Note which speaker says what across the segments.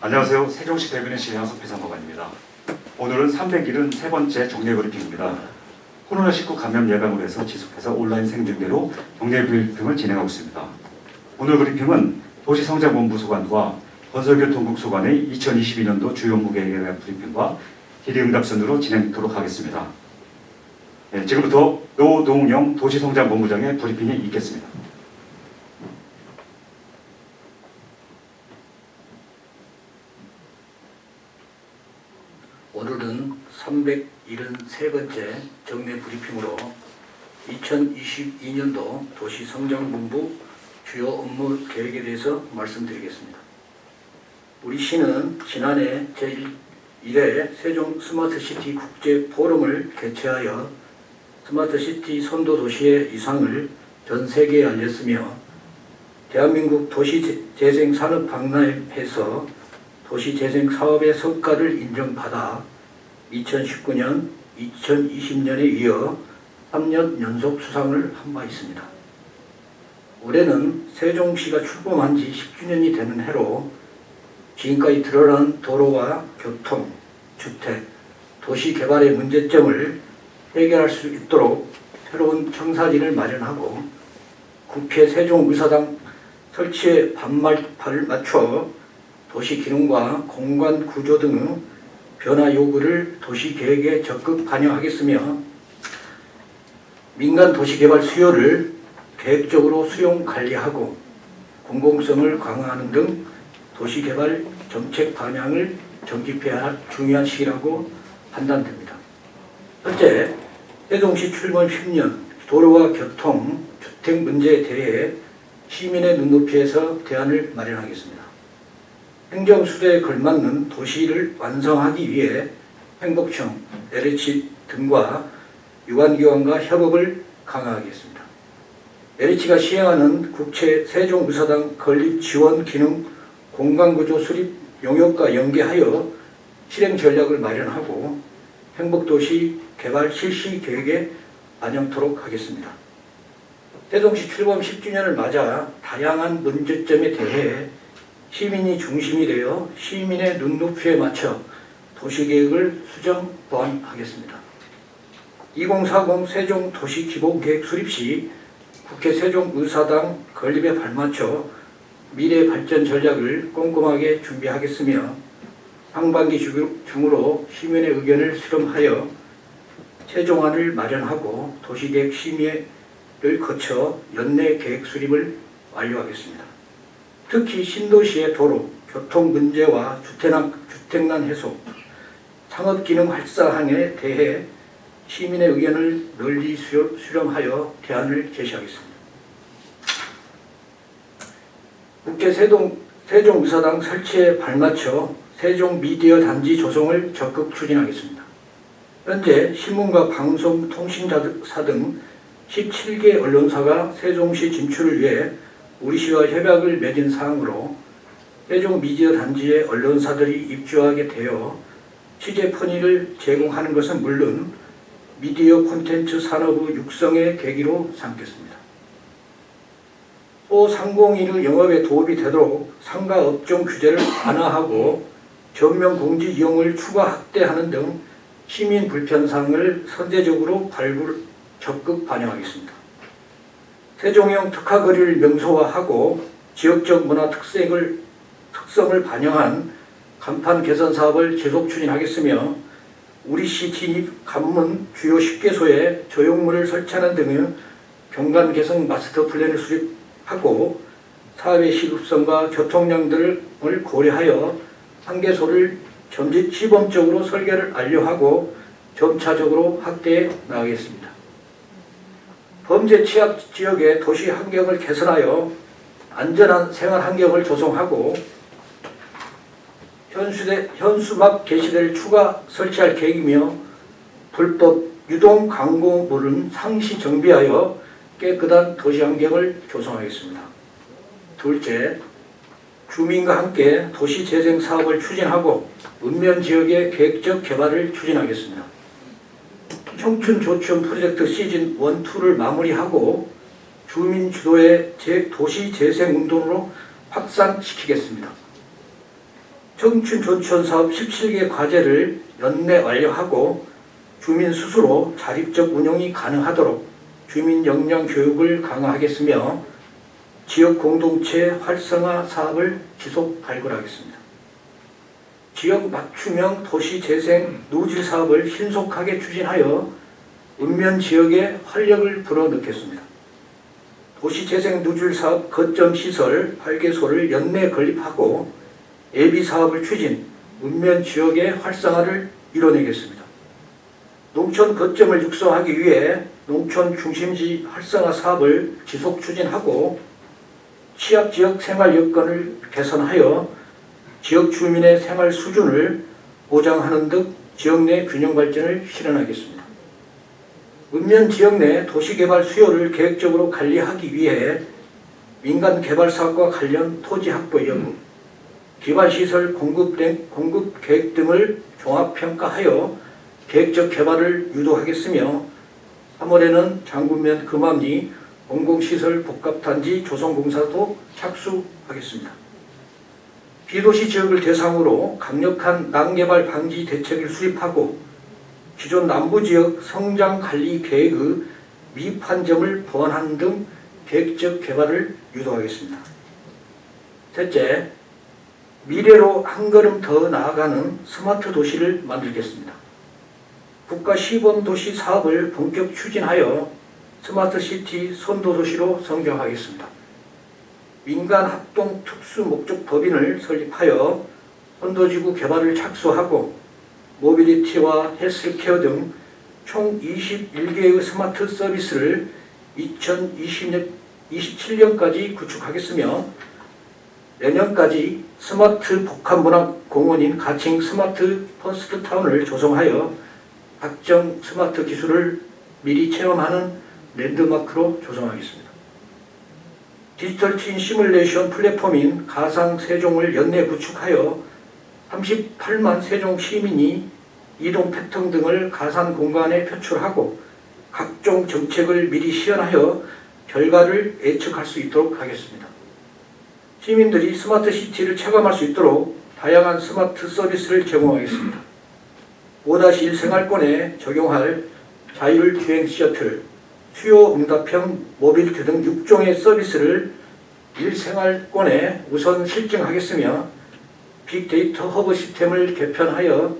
Speaker 1: 안녕하세요. 세종시 대변인 신양석 배상법관입니다. 오늘은 373번째 정례 브리핑입니다. 코로나19 감염 예방을 위해서 지속해서 온라인 생중계로 정례 브리핑을 진행하고 있습니다. 오늘 브리핑은 도시성장본부 소관과 건설교통국 소관의 2022년도 주요 업무 계획에 대한 브리핑과 질의응답선으로 진행하도록 하겠습니다. 지금부터 노동영 도시성장본부장의 브리핑이 있겠습니다.
Speaker 2: 오늘은 373번째 정례 브리핑으로 2022년도 도시성장본부 주요 업무 계획에 대해서 말씀드리겠습니다. 우리 시는 지난해 제1회 세종 스마트시티 국제 포럼을 개최하여 스마트시티 선도도시의 이상을 전 세계에 알렸으며 대한민국 도시재생산업박람회에서 도시재생 사업의 성과를 인정받아 2019년, 2020년에 이어 3년 연속 수상을 한 바 있습니다. 올해는 세종시가 출범한 지 10주년이 되는 해로 지금까지 드러난 도로와 교통, 주택, 도시 개발의 문제점을 해결할 수 있도록 새로운 청사진을 마련하고 국회 세종의사당 설치에 발을 맞춰 도시 기능과 공간 구조 등의 변화 요구를 도시계획에 적극 반영하겠으며 민간 도시개발 수요를 계획적으로 수용 관리하고 공공성을 강화하는 등 도시개발 정책 방향을 정립해야 할 중요한 시기라고 판단됩니다. 현재 세종시 출범 10년 도로와 교통, 주택 문제에 대해 시민의 눈높이에서 대안을 마련하겠습니다. 행정수도에 걸맞는 도시를 완성하기 위해 행복청, LH 등과 유관기관과 협업을 강화하겠습니다. LH가 시행하는 국채 세종의사당 건립지원 기능 공간구조 수립 용역과 연계하여 실행 전략을 마련하고 행복도시 개발 실시 계획에 반영토록 하겠습니다. 세종시 출범 10주년을 맞아 다양한 문제점에 대해 시민이 중심이 되어 시민의 눈높이에 맞춰 도시계획을 수정 보완하겠습니다. 2040 세종 도시기본계획 수립 시 국회 세종의사당 건립에 발맞춰 미래 발전 전략을 꼼꼼하게 준비하겠으며 상반기 중으로 시민의 의견을 수렴하여 최종안을 마련하고 도시계획 심의를 거쳐 연내 계획 수립을 완료하겠습니다. 특히 신도시의 도로, 교통 문제와 주택난 해소, 창업기능 활성화에 대해 시민의 의견을 널리 수렴하여 대안을 제시하겠습니다. 국회 세종의사당 설치에 발맞춰 세종 미디어 단지 조성을 적극 추진하겠습니다. 현재 신문과 방송통신사 등 17개 언론사가 세종시 진출을 위해 우리 시와 협약을 맺은 사항으로 세종 미디어 단지에 언론사들이 입주하게 되어 취재 편의를 제공하는 것은 물론 미디어 콘텐츠 산업의 육성의 계기로 삼겠습니다. 소상공인의 영업에 도움이 되도록 상가업종 규제를 완화하고 전면 공지 이용을 추가 확대하는 등 시민 불편사항을 선제적으로 적극 반영하겠습니다. 세종형 특화거리를 명소화하고 지역적 문화 특성을 반영한 간판 개선 사업을 지속 추진하겠으며 우리시 진입 관문 주요 10개소에 조형물을 설치하는 등의 경관 개선 마스터 플랜을 수립하고 사업의 시급성과 교통량 등을 고려하여 한개소를 점집 시범적으로 설계를 완료하고 점차적으로 확대해 나가겠습니다. 범죄 취약 지역의 도시 환경을 개선하여 안전한 생활 환경을 조성하고 현수막 게시대를 추가 설치할 계획이며 불법 유동 광고물은 상시 정비하여 깨끗한 도시 환경을 조성하겠습니다. 둘째, 주민과 함께 도시 재생 사업을 추진하고 읍면 지역의 계획적 개발을 추진하겠습니다. 청춘 조천 프로젝트 시즌 1, 2를 마무리하고 주민 주도의 도시 재생 운동으로 확산시키겠습니다. 청춘 존치원 사업 17개 과제를 연내 완료하고 주민 스스로 자립적 운영이 가능하도록 주민 역량 교육을 강화하겠으며 지역 공동체 활성화 사업을 지속 발굴하겠습니다. 지역 맞춤형 도시 재생 누질 사업을 신속하게 추진하여 읍면 지역에 활력을 불어넣겠습니다. 도시 재생 누질 사업 거점 시설 8개소를 연내 건립하고 예비 사업을 추진, 읍면 지역의 활성화를 이뤄내겠습니다. 농촌 거점을 육성하기 위해 농촌 중심지 활성화 사업을 지속 추진하고 취약지역 생활 여건을 개선하여 지역 주민의 생활 수준을 보장하는 등 지역 내 균형 발전을 실현하겠습니다. 읍면 지역 내 도시개발 수요를 계획적으로 관리하기 위해 민간 개발 사업과 관련 토지 확보 여부, 기반시설 공급 계획 등을 종합평가하여 계획적 개발을 유도하겠으며 3월에는 장군면 금암리 공공시설 복합단지 조성공사도 착수하겠습니다. 비도시 지역을 대상으로 강력한 난개발 방지 대책을 수립하고 기존 남부지역 성장관리 계획의 미흡한 점을 보완하는 등 계획적 개발을 유도하겠습니다. 셋째, 미래로 한 걸음 더 나아가는 스마트 도시를 만들겠습니다. 국가 시범도시 사업을 본격 추진하여 스마트시티 선도도시로 성장하겠습니다. 민간 합동 특수목적법인을 설립하여 선도지구 개발을 착수하고 모빌리티와 헬스케어 등 총 21개의 스마트 서비스를 2027년까지 구축하겠으며 내년까지 스마트 복합문화공원인 가칭 스마트 퍼스트 타운을 조성하여 각종 스마트 기술을 미리 체험하는 랜드마크로 조성하겠습니다. 디지털 트윈 시뮬레이션 플랫폼인 가상 세종을 연내 구축하여 38만 세종 시민이 이동 패턴 등을 가상 공간에 표출하고 각종 정책을 미리 시연하여 결과를 예측할 수 있도록 하겠습니다. 시민들이 스마트 시티를 체감할 수 있도록 다양한 스마트 서비스를 제공하겠습니다. 5-1 생활권에 적용할 자율주행 셔틀, 수요 응답형 모빌리티 등 6종의 서비스를 1생활권에 우선 실증하겠으며 빅데이터 허브 시스템을 개편하여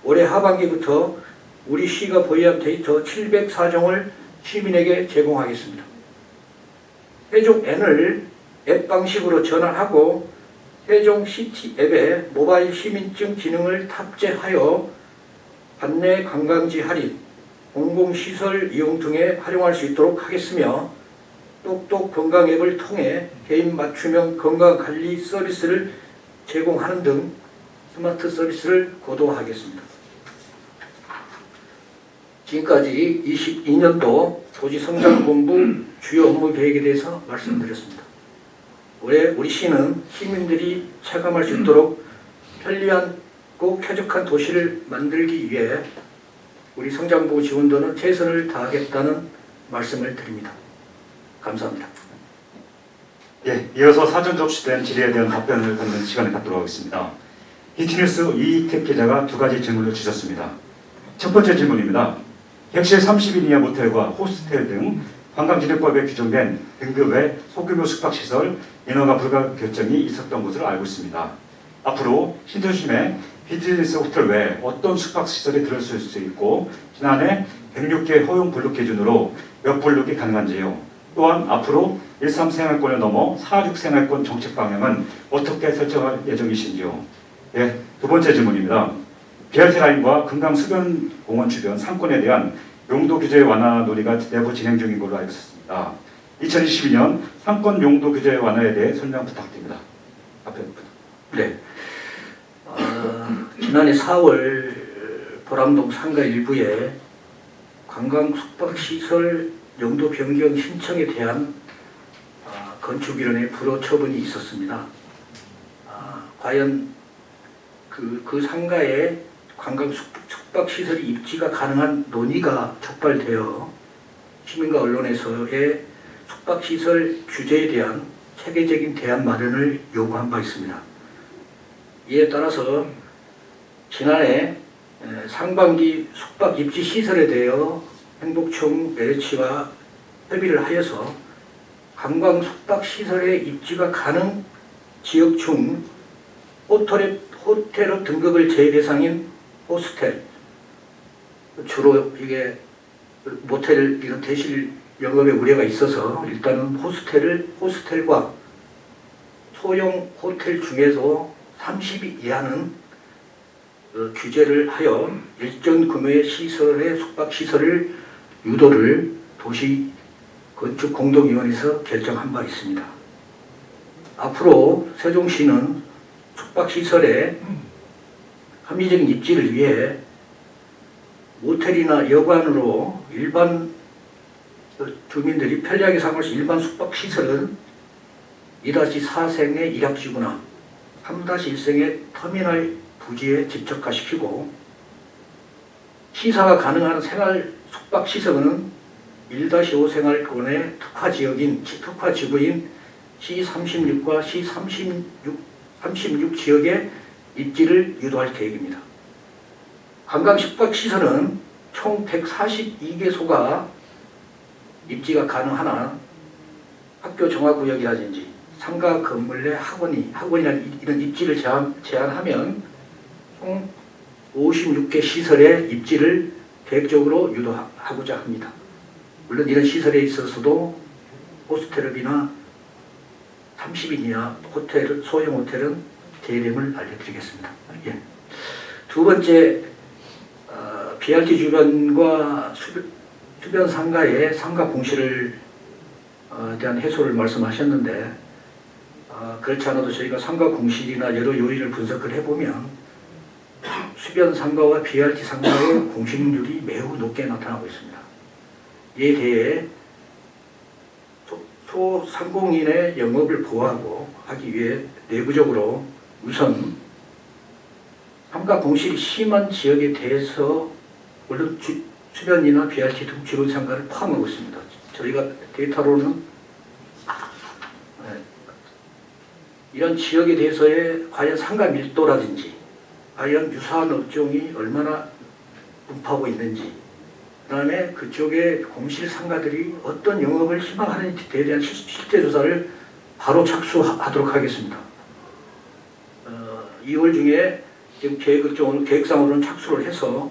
Speaker 2: 올해 하반기부터 우리 시가 보유한 데이터 704종을 시민에게 제공하겠습니다. 세종N을 앱 방식으로 전환하고 세종시티 앱에 모바일 시민증 기능을 탑재하여 관내 관광지 할인, 공공시설 이용 등에 활용할 수 있도록 하겠으며 똑똑 건강 앱을 통해 개인 맞춤형 건강관리 서비스를 제공하는 등 스마트 서비스를 고도화하겠습니다. 지금까지 22년도 도시성장본부 주요 업무 계획에 대해서 말씀드렸습니다. 올해 우리 시는 시민들이 체감할 수 있도록 편리하고 쾌적한 도시를 만들기 위해 우리 성장부 지원단은 최선을 다하겠다는 말씀을 드립니다. 감사합니다.
Speaker 1: 예, 이어서 사전 접수된 질의에 대한 답변을 듣는 시간을 갖도록 하겠습니다. 히트뉴스 이희택 기자가 두 가지 질문을 주셨습니다. 첫 번째 질문입니다. 객실 30인 이하 모텔과 호스텔 등 관광진흥법에 규정된 등급 외 소규모 숙박시설 인허가 불가 결정이 있었던 것으로 알고 있습니다. 앞으로 신도심에 비즈니스 호텔 외에 어떤 숙박시설이 들어설 수 있고 지난해 106개 허용 블록 기준으로 몇 블록이 가능한지요. 또한 앞으로 13 생활권을 넘어 46 생활권 정책 방향은 어떻게 설정할 예정이신지요. 예, 두 번째 질문입니다. BRT 라인과 금강 수변공원 주변 상권에 대한 용도 규제 완화 논의가 내부 진행 중인 걸로 알고 있습니다. 2022년 상권 용도 규제 완화에 대해 설명 부탁드립니다. 앞에
Speaker 2: 네. 지난해 4월 보람동 상가 일부에 관광 숙박시설 용도 변경 신청에 대한 건축위원회 불허 처분이 있었습니다. 과연 그 상가에 관광 숙박시설이 입지가 가능한 논의가 촉발되어 시민과 언론에서의 숙박시설 규제에 대한 체계적인 대안 마련을 요구한 바 있습니다. 이에 따라서 지난해 상반기 숙박 입지 시설에 대하여 행복청 LH와 협의를 하여서 관광 숙박 시설에 입지가 가능 지역 중 호텔업 등급을 제외 대상인 호스텔, 주로 이게 모텔 이런 대실 영업의 우려가 있어서 일단은 호스텔과 소형 호텔 중에서 30위 이하는 규제를 하여 일정 규모의 시설의 숙박 시설을 유도를 도시 건축 공동위원회에서 결정한 바 있습니다. 앞으로 세종시는 숙박 시설의 합리적인 입지를 위해 모텔이나 여관으로 일반 주민들이 편리하게 사용할 수 있는 일반 숙박 시설은 2-4생의 일학지구나 3-1생의 터미널 부지에 집적화시키고 시사가 가능한 생활 숙박 시설은 1-5 생활권의 특화지구인 C36과 C36 지역의 입지를 유도할 계획입니다. 관광 숙박 시설은 총 142개소가 입지가 가능하나 학교 종합구역이라든지 상가 건물 내 학원이라는 이런 입지를 제한하면 총 56개 시설의 입지를 계획적으로 유도하고자 합니다. 물론 이런 시설에 있어서도 호스텔업이나 30인 이하 호텔, 소형 호텔은 제외됨을 알려드리겠습니다. 예. 두 번째, BRT 주변과 주변 상가의 상가 공시를 대한 해소를 말씀하셨는데 그렇지 않아도 저희가 상가 공실이나 여러 요인을 분석을 해보면 주변 상가와 BRT 상가의 공실률이 매우 높게 나타나고 있습니다. 이에 대해 소상공인의 영업을 보호하고 하기 위해 내부적으로 우선 상가 공실이 심한 지역에 대해서 물론 주변이나 BRT 등 주변 상가를 포함하고 있습니다. 저희가 데이터로는 이런 지역에 대해서의 과연 상가 밀도라든지 과연 유사한 업종이 얼마나 분포하고 있는지 그 다음에 그쪽의 공실 상가들이 어떤 영업을 희망하는지에 대한 실태 조사를 바로 착수하도록 하겠습니다. 2월 중에 지금 계획상으로는 착수를 해서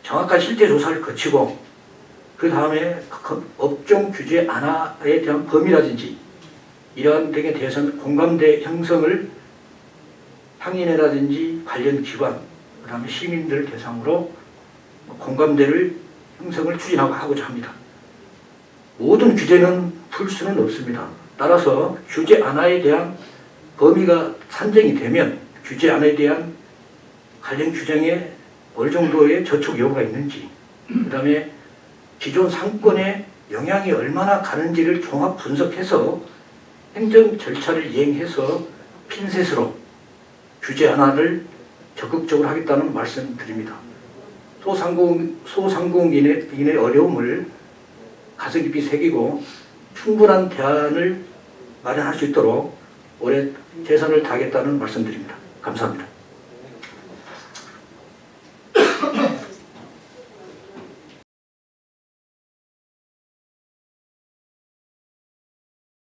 Speaker 2: 정확한 실태 조사를 거치고 그 다음에 업종 규제 완화에 대한 범위라든지 이러한 등에 대해서는 공감대 형성을 상인회라든지 관련 기관 그 다음에 시민들 대상으로 공감대를 형성을 추진하고자 합니다. 모든 규제는 풀 수는 없습니다. 따라서 규제 완화에 대한 범위가 산정이 되면 규제 완화에 대한 관련 규정에 어느 정도의 저촉 여부가 있는지 그 다음에 기존 상권에 영향이 얼마나 가는지를 종합 분석해서 행정 절차를 이행해서 핀셋으로 규제 완화를 적극적으로 하겠다는 말씀드립니다. 소상공인의 어려움을 가슴 깊이 새기고 충분한 대안을 마련할 수 있도록 올해 최선을 다하겠다는 말씀드립니다. 감사합니다.